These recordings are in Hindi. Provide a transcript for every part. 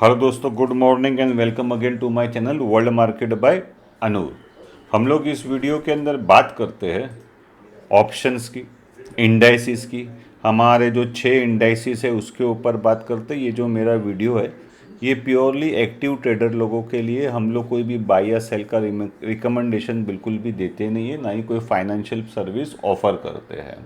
हेलो दोस्तों, good morning and welcome again to my channel world market by Anoor. हम लोग इस वीडियो के अंदर बात करते हैं ऑप्शंस की, इंडाइसिस की। हमारे जो 6 इंडाइसिस है उसके ऊपर बात करते हैं। ये जो मेरा वीडियो है ये प्योरली एक्टिव ट्रेडर लोगों के लिए। हम लोग कोई भी बाय या सेल का रिकमेंडेशन बिल्कुल भी देते नहीं है, ना ही कोई फाइनेंशियल सर्विस ऑफर करते हैं।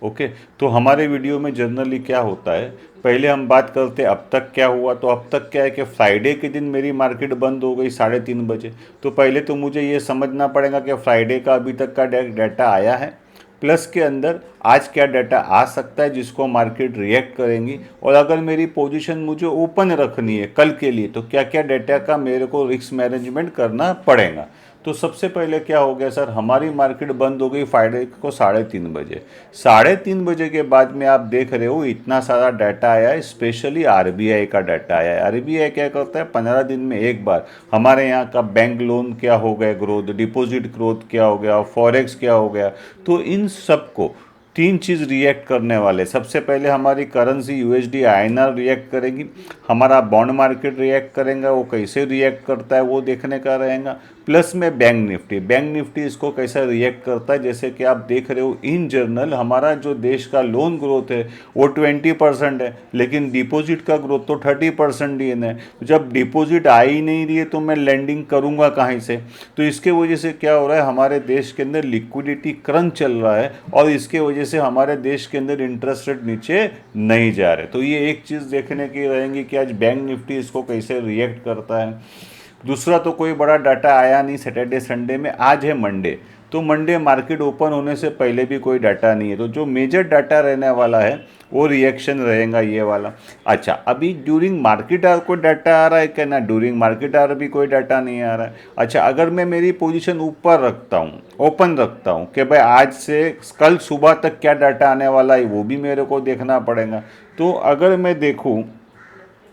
ओके, तो हमारे वीडियो में जनरली क्या होता है, पहले हम बात करते हैं अब तक क्या हुआ। तो अब तक क्या है कि फ्राइडे के दिन मेरी मार्केट बंद हो गई 3:30 बजे। तो पहले तो मुझे ये समझना पड़ेगा कि फ्राइडे का अभी तक का डाटा आया है, प्लस के अंदर आज क्या डाटा आ सकता है जिसको मार्केट रिएक्ट करेंगी। और अगर मेरी पोजीशन मुझे ओपन रखनी है कल के लिए तो क्या क्या डाटा का मेरे को रिस्क मैनेजमेंट करना पड़ेगा। तो सबसे पहले क्या हो गया सर, हमारी मार्केट बंद हो गई फ्राइडे को 3:30 बजे। 3:30 बजे के बाद में आप देख रहे हो इतना सारा डाटा आया है, स्पेशली आरबीआई का डाटा आया है। आरबीआई क्या करता है, 15 दिन में एक बार हमारे यहाँ का बैंक लोन क्या हो गया ग्रोथ, डिपॉजिट ग्रोथ क्या हो गया, फॉरेक्स क्या हो गया। तो इन सबको तीन चीज़ रिएक्ट करने वाले। सबसे पहले हमारी करेंसी यूएसडी आईएनआर रिएक्ट करेगी, हमारा बॉन्ड मार्केट रिएक्ट करेगा, वो कैसे रिएक्ट करता है वो देखने का रहेगा। प्लस में बैंक निफ्टी इसको कैसा रिएक्ट करता है। जैसे कि आप देख रहे हो इन जनरल हमारा जो देश का लोन ग्रोथ है वो 20% है, लेकिन डिपॉजिट का ग्रोथ तो 30% ही है। जब डिपॉजिट आ ही नहीं रही है तो मैं लैंडिंग करूँगा कहीं से। तो इसके वजह से क्या हो रहा है, हमारे देश के अंदर लिक्विडिटी क्रंच चल रहा है और इसके वजह से हमारे देश के अंदर इंटरेस्ट रेट नीचे नहीं जा रहे। तो ये एक चीज़ देखने की रहेंगी कि आज बैंक निफ्टी इसको कैसे रिएक्ट करता है। दूसरा तो कोई बड़ा डाटा आया नहीं सैटरडे संडे में, आज है मंडे। तो मंडे मार्केट ओपन होने से पहले भी कोई डाटा नहीं है, तो जो मेजर डाटा रहने वाला है वो रिएक्शन रहेगा ये वाला। अच्छा, अभी ड्यूरिंग मार्केट आवर कोई डाटा आ रहा है क्या? ना, ड्यूरिंग मार्केट आवर भी कोई डाटा नहीं आ रहा है। अच्छा, अगर मैं मेरी पोजीशन ऊपर रखता हूँ, ओपन रखता हूँ कि भाई आज से कल सुबह तक क्या डाटा आने वाला है वो भी मेरे को देखना पड़ेगा। तो अगर मैं देखूँ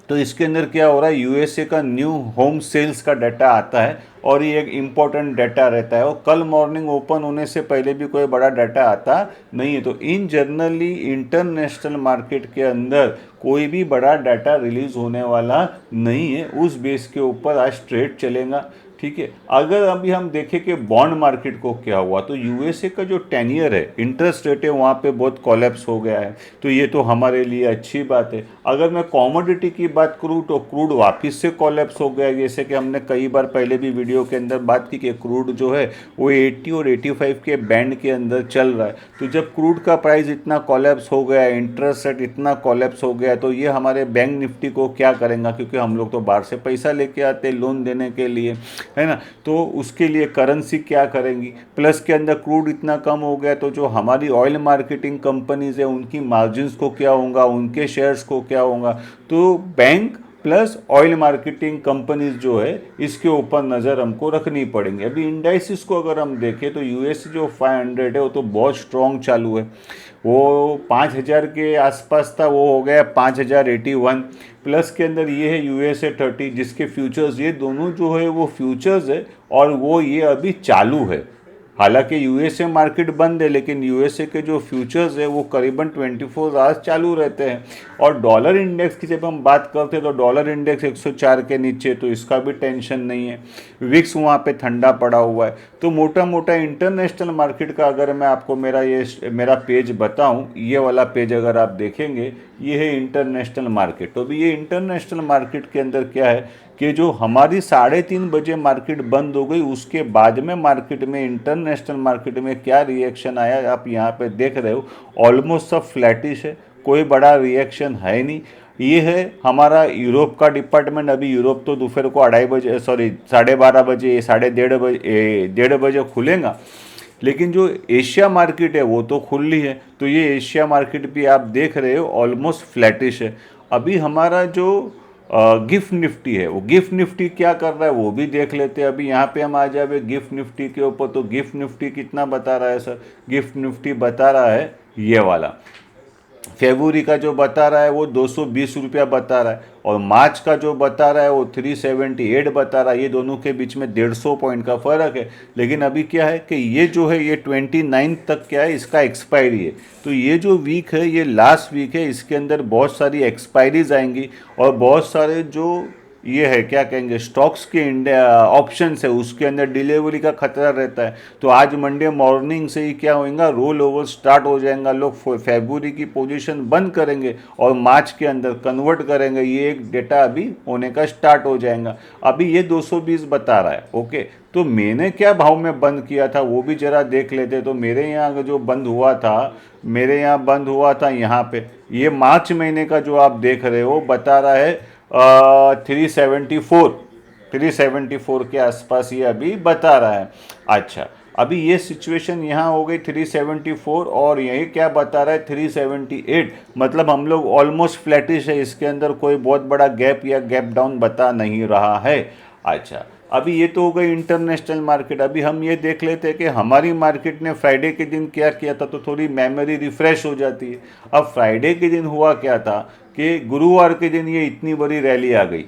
तो इसके अंदर क्या हो रहा है, यूएसए का न्यू होम सेल्स का डाटा आता है और ये एक इम्पॉर्टेंट डाटा रहता है और कल मॉर्निंग ओपन होने से पहले भी कोई बड़ा डाटा आता नहीं है। तो इन जनरली इंटरनेशनल मार्केट के अंदर कोई भी बड़ा डाटा रिलीज होने वाला नहीं है, उस बेस के ऊपर आज ट्रेड चलेगा। ठीक है, अगर अभी हम देखें कि बॉन्ड मार्केट को क्या हुआ, तो यूएसए का जो 10 ईयर है इंटरेस्ट रेट है वहाँ पे बहुत कोलैप्स हो गया है। तो ये तो हमारे लिए अच्छी बात है। अगर मैं कॉमोडिटी की बात करूँ तो क्रूड वापस से कोलैप्स हो गया, जैसे कि हमने कई बार पहले भी वीडियो के अंदर बात की कि क्रूड जो है वो 80 और 85 के बैंड के अंदर चल रहा है। तो जब क्रूड का प्राइस इतना कोलैप्स हो गया, इंटरेस्ट रेट इतना कोलैप्स हो गया, तो ये हमारे बैंक निफ्टी को क्या करेगा, क्योंकि हम लोग तो बाहर से पैसा लेके आते हैं लोन देने के लिए, है ना। तो उसके लिए करेंसी क्या करेंगी। प्लस के अंदर क्रूड इतना कम हो गया तो जो हमारी ऑयल मार्केटिंग कंपनीज है उनकी मार्जिन्स को क्या होगा, उनके शेयर्स को क्या होगा। तो bank plus oil marketing companies जो है इसके ऊपर नज़र हमको रखनी पड़ेंगी। अभी इंडाइसिस को अगर हम देखें तो यूएस जो 500 है वो तो बहुत स्ट्रॉन्ग चालू है, वो 5000 के आसपास था, वो हो गया 5081। प्लस के अंदर ये है यूएसए 30 जिसके फ्यूचर्स, ये दोनों जो है वो फ्यूचर्स है और वो ये अभी चालू है। हालांकि यूएसए मार्केट बंद है लेकिन यूएसए के जो फ्यूचर्स है वो करीबन 24 आवर्स चालू रहते हैं। और डॉलर इंडेक्स की जब हम बात करते हैं तो डॉलर इंडेक्स 104 के नीचे, तो इसका भी टेंशन नहीं है। विक्स वहाँ पे ठंडा पड़ा हुआ है। तो मोटा मोटा इंटरनेशनल मार्केट का अगर मैं आपको मेरा पेज बताऊं, ये वाला पेज अगर आप देखेंगे ये है इंटरनेशनल मार्केट। तो अभी ये इंटरनेशनल मार्केट के अंदर क्या है कि जो हमारी 3:30 बजे मार्केट बंद हो गई उसके बाद में मार्केट में इंटरनेशनल मार्केट में क्या रिएक्शन आया आप यहाँ पे देख रहे हो। ऑलमोस्ट सब फ्लैटिश है, कोई बड़ा रिएक्शन है नहीं। ये है हमारा यूरोप का डिपार्टमेंट। अभी यूरोप तो दोपहर को 2:30 बजे, सॉरी 12:30 बजे, 1:30 बजे खुलेगा, लेकिन जो एशिया मार्केट है वो तो खुली है। तो ये एशिया मार्केट भी आप देख रहे हो ऑलमोस्ट फ्लैटिश है। अभी हमारा जो गिफ्ट निफ्टी है, वो गिफ्ट निफ्टी क्या कर रहा है वो भी देख लेते हैं। अभी यहाँ पे हम आ जाए गिफ्ट निफ्टी के ऊपर, तो गिफ्ट निफ्टी कितना बता रहा है सर, गिफ्ट निफ्टी बता रहा है ये वाला फेब्रुवरी का जो बता रहा है वो 220 रुपया बता रहा है, और मार्च का जो बता रहा है वो 378 बता रहा है। ये दोनों के बीच में 150 पॉइंट का फ़र्क है। लेकिन अभी क्या है कि ये जो है ये 29 तक क्या है, इसका एक्सपायरी है। तो ये जो वीक है ये लास्ट वीक है, इसके अंदर बहुत सारी एक्सपायरीज आएंगी, और बहुत सारे जो ये है क्या कहेंगे स्टॉक्स के ऑप्शंस है उसके अंदर डिलीवरी का खतरा रहता है। तो आज मंडे मॉर्निंग से ही क्या होगा, रोल ओवर स्टार्ट हो जाएगा, लोग फेब्रुवरी की पोजीशन बंद करेंगे और मार्च के अंदर कन्वर्ट करेंगे। ये एक डेटा अभी होने का स्टार्ट हो जाएगा। अभी ये 220 बता रहा है। ओके, तो मैंने क्या भाव में बंद किया था वो भी जरा देख लेते। तो मेरे यहाँ जो बंद हुआ था, मेरे यहाँ बंद हुआ था यहाँ पे, ये मार्च महीने का जो आप देख रहे हो बता रहा है 374 के आसपास ये अभी बता रहा है। अच्छा, अभी ये सिचुएशन यहाँ हो गई 374, और यही क्या बता रहा है 378। मतलब हम लोग ऑलमोस्ट फ्लैटिश है, इसके अंदर कोई बहुत बड़ा गैप या गैप डाउन बता नहीं रहा है। अच्छा, अभी ये तो हो गई इंटरनेशनल मार्केट। अभी हम ये देख लेते हैं कि हमारी मार्केट ने फ्राइडे के दिन क्या किया था, तो थोड़ी मेमोरी रिफ्रेश हो जाती है। अब फ्राइडे के दिन हुआ क्या था कि गुरुवार के दिन ये इतनी बड़ी रैली आ गई,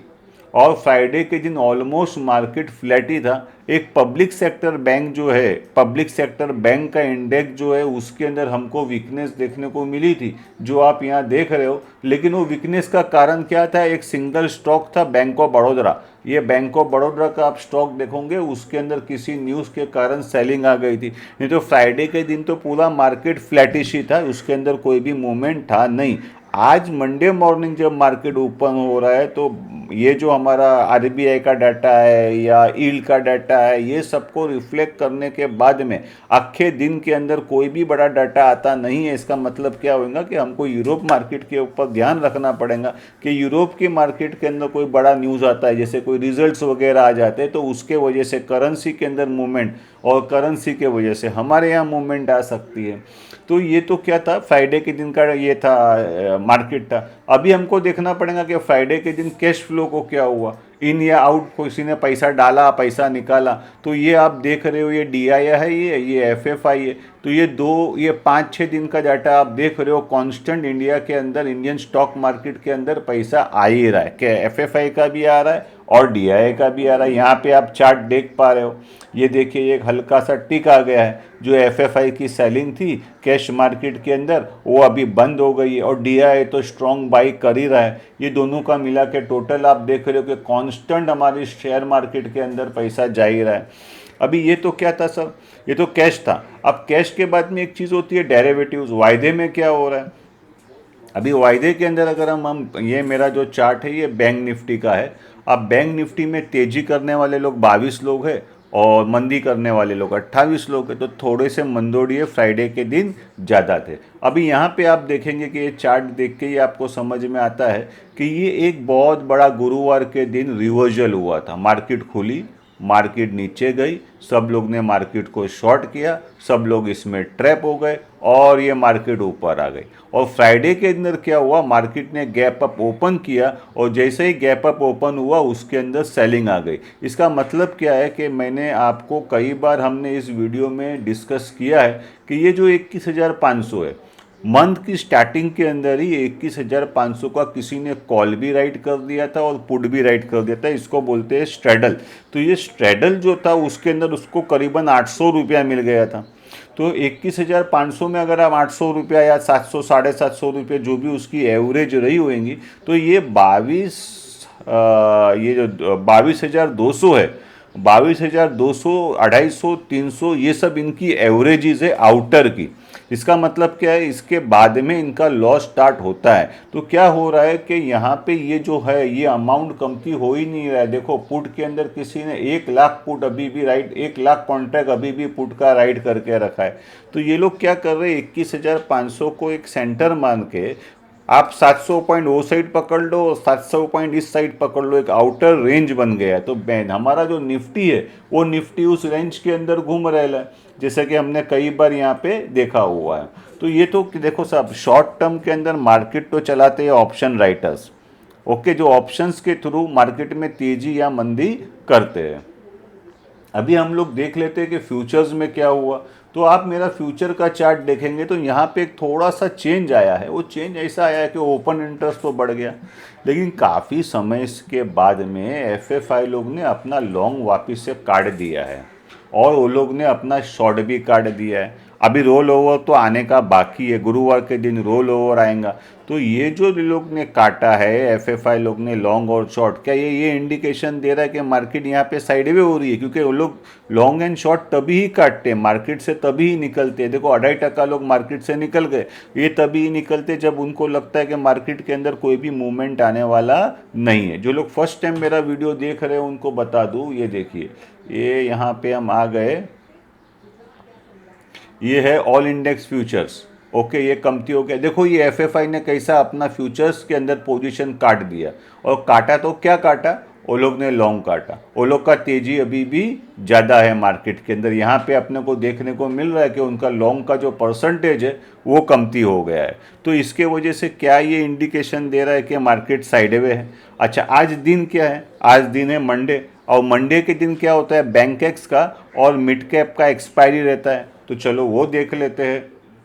और फ्राइडे के दिन ऑलमोस्ट मार्केट फ्लैट ही था। एक पब्लिक सेक्टर बैंक जो है, पब्लिक सेक्टर बैंक का इंडेक्स जो है उसके अंदर हमको वीकनेस देखने को मिली थी, जो आप यहाँ देख रहे हो। लेकिन वो वीकनेस का कारण क्या था, एक सिंगल स्टॉक था बैंक ऑफ बड़ौदा। ये बैंक ऑफ बड़ौदा का आप स्टॉक देखोगे उसके अंदर किसी न्यूज़ के कारण सेलिंग आ गई थी। नहीं तो फ्राइडे के दिन तो पूरा मार्केट फ्लैटिश ही था, उसके अंदर कोई भी मूवमेंट था नहीं। आज मंडे मॉर्निंग जब मार्केट ओपन हो रहा है तो ये जो हमारा आरबीआई का डाटा है या ईल्ड का डाटा है, ये सबको रिफ्लेक्ट करने के बाद में अक्खे दिन के अंदर कोई भी बड़ा डाटा आता नहीं है। इसका मतलब क्या होगा कि हमको यूरोप मार्केट के ऊपर ध्यान रखना पड़ेगा कि यूरोप की मार्केट के अंदर कोई बड़ा न्यूज़ आता है, जैसे कोई रिजल्ट्स वगैरह आ जाते हैं, तो उसके वजह से करेंसी के अंदर मूवमेंट, और करेंसी के वजह से हमारे यहाँ मूवमेंट आ सकती है। तो ये तो क्या था, फ्राइडे के दिन का ये था मार्केट था। अभी हमको देखना पड़ेगा कि फ्राइडे के दिन कैश फ्लो को क्या हुआ, इन या आउट, किसी ने पैसा डाला पैसा निकाला। तो ये आप देख रहे हो ये DI है, ये FFI है। तो ये 5-6 दिन का डाटा आप देख रहे हो, कांस्टेंट इंडिया के अंदर, इंडियन स्टॉक मार्केट के अंदर पैसा आ ही रहा है। क्या FFI का भी आ रहा है और DI का भी आ रहा है। यहाँ पे आप चार्ट देख पा रहे हो, ये देखिए एक हल्का सा टिक आ गया है। जो FFI की सेलिंग थी कैश मार्केट के अंदर वो अभी बंद हो गई है, और DI तो स्ट्रॉन्ग बाई कर ही रहा है। ये दोनों का मिला के टोटल आप देख रहे हो कि कांस्टेंट हमारी शेयर मार्केट के अंदर पैसा जा ही रहा है। अभी ये तो क्या था सर, ये तो कैश था। अब कैश के बाद में एक चीज़ होती है डेरिवेटिव्स, वायदे में क्या हो रहा है। अभी वायदे के अंदर अगर हम ये मेरा जो चार्ट है ये बैंक निफ्टी का है। अब बैंक निफ्टी में तेजी करने वाले लोग 22 लोग हैं, और मंदी करने वाले लोग 28 लोग हैं। तो थोड़े से मंदोड़िए फ्राइडे के दिन ज़्यादा थे। अभी यहाँ पे आप देखेंगे कि ये चार्ट देख के ही आपको समझ में आता है कि ये एक बहुत बड़ा गुरुवार के दिन रिवर्सल हुआ था। मार्केट खुली, मार्केट नीचे गई, सब लोग ने मार्केट को शॉर्ट किया, सब लोग इसमें ट्रैप हो गए, और ये मार्केट ऊपर आ गई। और फ्राइडे के अंदर क्या हुआ, मार्केट ने गैप अप ओपन किया, और जैसे ही गैप अप ओपन हुआ उसके अंदर सेलिंग आ गई। इसका मतलब क्या है कि मैंने आपको कई बार हमने इस वीडियो में डिस्कस किया है कि ये जो 21,500 है, मंथ की स्टार्टिंग के अंदर ही 21,500 का किसी ने कॉल भी राइट कर दिया था और पुट भी राइट कर दिया था। इसको बोलते हैं स्ट्रेडल। तो ये स्ट्रेडल जो था उसके अंदर उसको करीबन 800 रुपया मिल गया था। तो 21,500 में अगर आप 800 रुपया या 700 750 रुपये जो भी उसकी एवरेज रही होंगी, तो ये 22,200 है। 22,200, 250, 300 ये सब इनकी एवरेजेस है आउटर की। इसका मतलब क्या है, इसके बाद में इनका लॉस स्टार्ट होता है। तो क्या हो रहा है कि यहाँ पे ये जो है ये अमाउंट कमती हो ही नहीं रहा है। देखो पुट के अंदर किसी ने 1 लाख पुट अभी भी राइट, 1 लाख कॉन्ट्रैक्ट अभी भी पुट का राइट करके रखा है। तो ये लोग क्या कर रहे हैं, 21,500 को एक सेंटर मान के आप 700 पॉइंट वो साइड पकड़ लो और 700 पॉइंट इस साइड पकड़ लो, एक आउटर रेंज बन गया है। तो हमारा जो निफ्टी है वो निफ्टी उस रेंज के अंदर घूम रहा है, जैसे कि हमने कई बार यहाँ पे देखा हुआ है। तो ये तो देखो साहब, शॉर्ट टर्म के अंदर मार्केट तो चलाते हैं ऑप्शन राइटर्स, ओके, जो ऑप्शंस के थ्रू मार्केट में तेजी या मंदी करते हैं। अभी हम लोग देख लेते हैं कि फ्यूचर्स में क्या हुआ। तो आप मेरा फ्यूचर का चार्ट देखेंगे तो यहाँ पे एक थोड़ा सा चेंज आया है। वो चेंज ऐसा आया है कि ओपन इंटरेस्ट तो बढ़ गया, लेकिन काफ़ी समय के बाद में एफएफआई लोग ने अपना लॉन्ग वापस से काट दिया है और वो लोग ने अपना शॉर्ट भी काट दिया है। अभी रोल ओवर तो आने का बाकी है, गुरुवार के दिन रोल ओवर आएगा। तो ये जो लोग ने काटा है एफएफआई लोग ने लॉन्ग और शॉर्ट, क्या ये इंडिकेशन दे रहा है कि मार्केट यहाँ पे साइडवे हो रही है? क्योंकि वो लोग लॉन्ग एंड शॉर्ट तभी ही काटते हैं, मार्केट से तभी ही निकलते हैं। देखो 2.5% लोग मार्केट से निकल गए, ये तभी ही निकलते जब उनको लगता है कि मार्केट के अंदर कोई भी मूवमेंट आने वाला नहीं है। जो लोग फर्स्ट टाइम मेरा वीडियो देख रहे हैं उनको बता दूँ, ये देखिए, ये यहाँ पे हम आ गए, ये है ऑल इंडेक्स फ्यूचर्स। ओके, ये कमती हो गया। देखो ये एफएफआई ने कैसा अपना फ्यूचर्स के अंदर पोजीशन काट दिया, और काटा तो क्या काटा, वो लोग ने लॉन्ग काटा। वो लोग का तेजी अभी भी ज़्यादा है मार्केट के अंदर। यहाँ पे अपने को देखने को मिल रहा है कि उनका लॉन्ग का जो परसेंटेज है वो कमती हो गया है। तो इसके वजह से क्या ये इंडिकेशन दे रहा है कि मार्केट साइडवे है। अच्छा, आज दिन क्या है? आज दिन है मंडे, और मंडे के दिन क्या होता है, बैंक एक्स का और मिड कैप का एक्सपायरी रहता है। तो चलो वो देख लेते हैं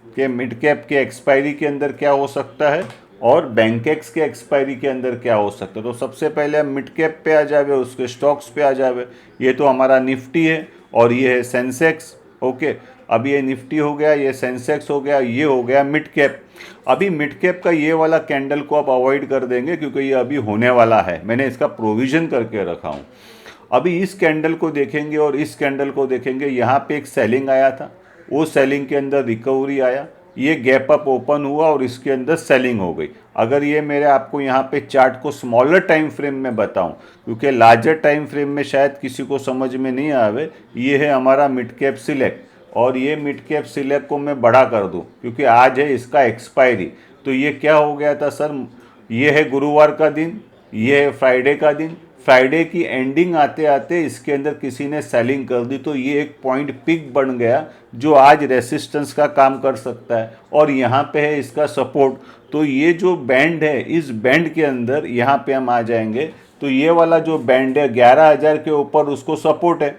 कि मिड कैप के एक्सपायरी के अंदर क्या हो सकता है और बैंक एक्स के एक्सपायरी के अंदर क्या हो सकता है। तो सबसे पहले हम मिड कैप पे आ जावे, उसके स्टॉक्स पे आ जावे। ये तो हमारा निफ्टी है और ये है सेंसेक्स। ओके, अब ये निफ्टी हो गया, ये सेंसेक्स हो गया, ये हो गया मिड कैप। अभी मिड कैप का ये वाला कैंडल को आप अवॉइड कर देंगे क्योंकि ये अभी होने वाला है, मैंने इसका प्रोविज़न करके रखा हूँ। अभी इस कैंडल को देखेंगे और इस कैंडल को देखेंगे, यहाँ पे एक सेलिंग आया था, वो सेलिंग के अंदर रिकवरी आया, ये गैप अप ओपन हुआ और इसके अंदर सेलिंग हो गई। अगर ये मेरे आपको यहाँ पे चार्ट को स्मॉलर टाइम फ्रेम में बताऊं, क्योंकि लार्जर टाइम फ्रेम में शायद किसी को समझ में नहीं आवे, ये है हमारा मिड कैप सिलेक्ट, और ये मिड कैप सिलेक्ट को मैं बड़ा कर दूं क्योंकि आज है इसका एक्सपायरी। तो ये क्या हो गया था सर, ये है गुरुवार का दिन, ये है फ्राइडे का दिन। फ्राइडे की एंडिंग आते आते इसके अंदर किसी ने सेलिंग कर दी, तो ये एक पॉइंट पिक बन गया जो आज रेसिस्टेंस का काम कर सकता है, और यहाँ पे है इसका सपोर्ट। तो ये जो बैंड है, इस बैंड के अंदर यहाँ पे हम आ जाएंगे, तो ये वाला जो बैंड है 11,000 के ऊपर उसको सपोर्ट है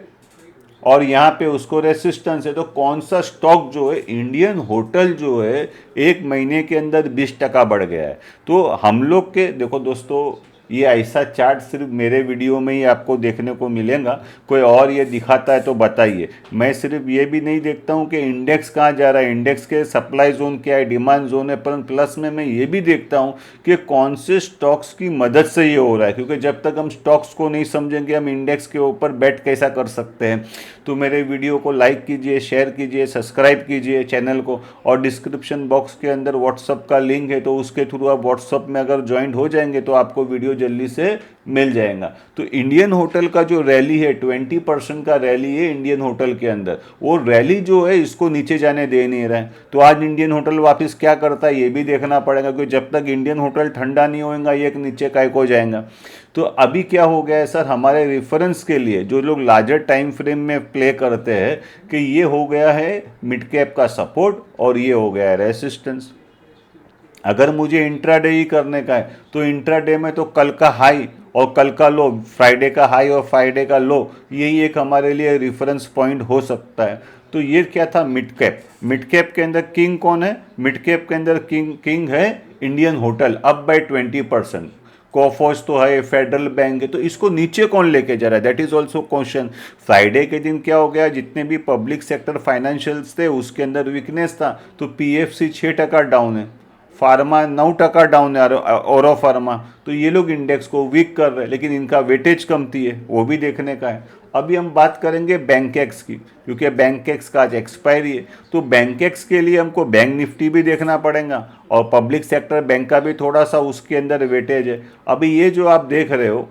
और यहाँ पे उसको रेसिस्टेंस है। तो कौन सा स्टॉक जो है, इंडियन होटल जो है, 1 महीने के अंदर 20% बढ़ गया है। तो हम लोग के देखो दोस्तों, ये ऐसा चार्ट सिर्फ मेरे वीडियो में ही आपको देखने को मिलेगा, कोई और ये दिखाता है तो बताइए। मैं सिर्फ ये भी नहीं देखता हूँ कि इंडेक्स कहाँ जा रहा है, इंडेक्स के सप्लाई जोन क्या है, डिमांड जोन है, पर प्लस में मैं ये भी देखता हूँ कि कौन से स्टॉक्स की मदद से ये हो रहा है। क्योंकि जब तक हम स्टॉक्स को नहीं समझेंगे हम इंडेक्स के ऊपर बेट कैसा कर सकते हैं। तो मेरे वीडियो को लाइक कीजिए, शेयर कीजिए, सब्सक्राइब कीजिए चैनल को, और डिस्क्रिप्शन बॉक्स के अंदर व्हाट्सअप का लिंक है, तो उसके थ्रू आप व्हाट्सअप में अगर ज्वाइंट हो जाएंगे तो आपको वीडियो जल्दी से मिल जाएगा। तो इंडियन होटल का जो रैली है, 20% का रैली है इंडियन होटल के अंदर, वो रैली जो है इसको नीचे जाने दे नहीं रहा है। तो आज इंडियन होटल वापस क्या करता है ये भी देखना पड़ेगा, क्योंकि जब तक इंडियन होटल ठंडा नहीं होगा ये नीचे काय को जाएगा। तो अभी क्या हो गया है सर, हमारे रेफरेंस के लिए जो लोग लार्जर टाइम फ्रेम में प्ले करते हैं, कि ये हो गया है मिड कैप का सपोर्ट और ये हो गया है रेसिस्टेंस। अगर मुझे इंट्राडे ही करने का है तो इंट्राडे में तो कल का हाई और कल का लो, फ्राइडे का हाई और फ्राइडे का लो, यही एक हमारे लिए रेफरेंस पॉइंट हो सकता है। तो ये क्या था, मिड कैप। मिड कैप के अंदर किंग कौन है, मिड कैप के अंदर किंग है इंडियन होटल, अप बाय 20%। कोफोस तो है, फेडरल बैंक है, तो इसको नीचे कौन लेके जा रहा है, that is also question. Friday के दिन क्या हो गया, जितने भी पब्लिक सेक्टर फाइनेंशियल्स थे उसके अंदर वीकनेस था, तो पीएफसी 6% डाउन है, फार्मा 9% डाउन है, औरो फार्मा। तो ये लोग इंडेक्स को वीक कर रहे हैं, लेकिन इनका वेटेज कमती है, वो भी देखने का है। अभी हम बात करेंगे बैंक एक्स की, क्योंकि बैंक एक्स का आज एक्सपायरी है। तो बैंक एक्स के लिए हमको बैंक निफ्टी भी देखना पड़ेगा और पब्लिक सेक्टर बैंक का भी थोड़ा सा उसके अंदर वेटेज है। अभी ये जो आप देख रहे हो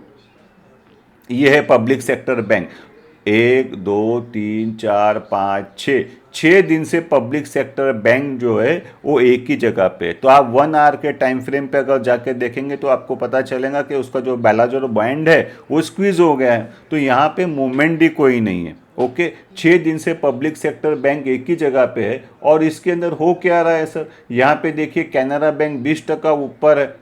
ये है पब्लिक सेक्टर बैंक, 1 2 3 4 5 6 दिन से पब्लिक सेक्टर बैंक जो है वो एक ही जगह पे। तो आप 1 आवर के टाइम फ्रेम पे अगर जाके देखेंगे तो आपको पता चलेगा कि उसका जो बैलाजर बैंड है वो स्क्वीज हो गया है। तो यहाँ पे मूवमेंट भी कोई नहीं है। ओके, 6 दिन से पब्लिक सेक्टर बैंक एक ही जगह पे है। और इसके अंदर हो क्या रहा है सर, यहाँ पे देखिए कैनरा बैंक 20% ऊपर है,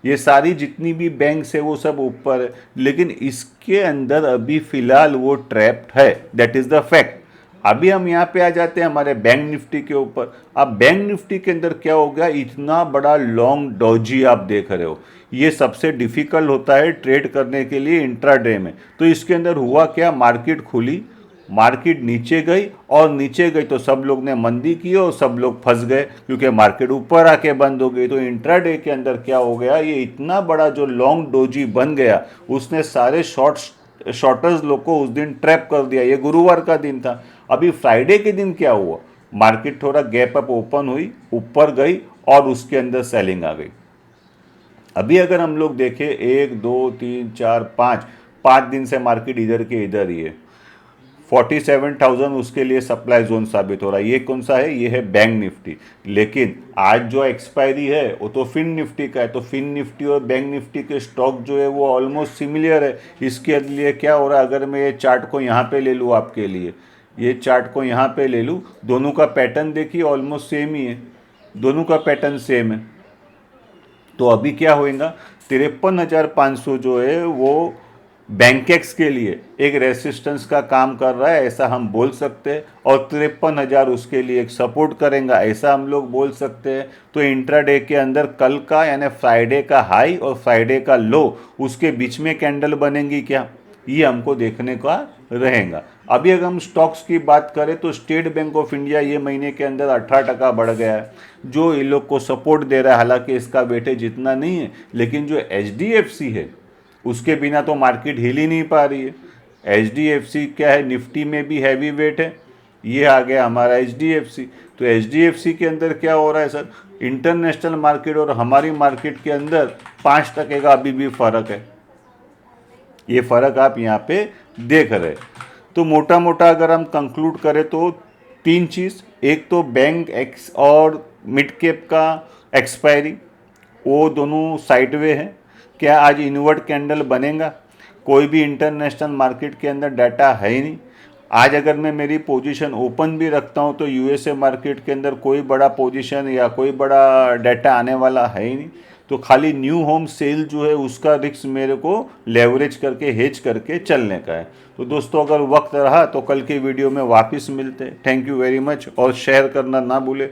ये सारी जितनी भी बैंक्स है वो सब ऊपर है, लेकिन इसके अंदर अभी फिलहाल वो ट्रैप्ड है, दैट इज द फैक्ट। अभी हम यहाँ पे आ जाते हैं हमारे बैंक निफ्टी के ऊपर। अब बैंक निफ्टी के अंदर क्या हो गया, इतना बड़ा लॉन्ग डॉजी आप देख रहे हो, ये सबसे डिफिकल्ट होता है ट्रेड करने के लिए इंट्राडे में। तो इसके अंदर हुआ क्या, मार्केट खुली, मार्केट नीचे गई, और नीचे गई तो सब लोग ने मंदी की और सब लोग फंस गए क्योंकि मार्केट ऊपर आके बंद हो गई। तो इंट्राडे के अंदर क्या हो गया, ये इतना बड़ा जो लॉन्ग डोजी बन गया, उसने सारे शॉर्टर्स लोग को उस दिन ट्रैप कर दिया। ये गुरुवार का दिन था। अभी फ्राइडे के दिन क्या हुआ, मार्केट थोड़ा गैप अप ओपन हुई, ऊपर गई और उसके अंदर सेलिंग आ गई। अभी अगर हम लोग देखें 1 2 3 4 5 5 दिन से मार्केट इधर के इधर ही है। 47,000 उसके लिए सप्लाई जोन साबित हो रहा है। ये कौन सा है, ये है बैंक निफ्टी। लेकिन आज जो एक्सपायरी है वो तो फिन निफ्टी का है, तो फिन निफ्टी और बैंक निफ्टी के स्टॉक जो है वो ऑलमोस्ट सिमिलर है। इसके लिए क्या हो रहा है, अगर मैं ये चार्ट को यहाँ पे ले लूँ आपके लिए, ये चार्ट को यहाँ पे ले लूँ, दोनों का पैटर्न देखिए ऑलमोस्ट सेम ही है, दोनों का पैटर्न सेम है। तो अभी क्या होएगा, 53,500 जो है वो बैंकेक्स के लिए एक रेसिस्टेंस का काम कर रहा है, ऐसा हम बोल सकते हैं, और 53,000 उसके लिए एक सपोर्ट करेगा, ऐसा हम लोग बोल सकते हैं। तो इंट्राडे के अंदर कल का यानी फ्राइडे का हाई और फ्राइडे का लो, उसके बीच में कैंडल बनेंगी क्या, ये हमको देखने का रहेगा। अभी अगर हम स्टॉक्स की बात करें तो स्टेट बैंक ऑफ इंडिया ये महीने के अंदर 18% बढ़ गया है, जो इन लोग को सपोर्ट दे रहा है। हालांकि इसका वेटेज इतना नहीं है, लेकिन जो HDFC है उसके बिना तो मार्केट हिल ही नहीं पा रही है। HDFC क्या है, निफ्टी में भी हैवी वेट है। ये आ गया हमारा HDFC। तो HDFC के अंदर क्या हो रहा है सर, इंटरनेशनल मार्केट और हमारी मार्केट के अंदर 5% का अभी भी फ़र्क है। ये फ़र्क आप यहाँ पे देख रहे। तो मोटा मोटा अगर हम कंक्लूड करें तो 3 चीज़, एक तो बैंक एक्स और मिड कैप का एक्सपायरी, वो दोनों साइडवे हैं। क्या आज इनवर्ट कैंडल बनेगा, कोई भी इंटरनेशनल मार्केट के अंदर डाटा है ही नहीं। आज अगर मैं मेरी पोजीशन ओपन भी रखता हूँ तो USA मार्केट के अंदर कोई बड़ा पोजीशन या कोई बड़ा डाटा आने वाला है ही नहीं। तो खाली न्यू होम सेल जो है उसका रिस्क मेरे को लेवरेज करके हेज करके चलने का है। तो दोस्तों अगर वक्त रहा तो कल के वीडियो में वापस मिलते हैं। थैंक यू वेरी मच, और शेयर करना ना भूले।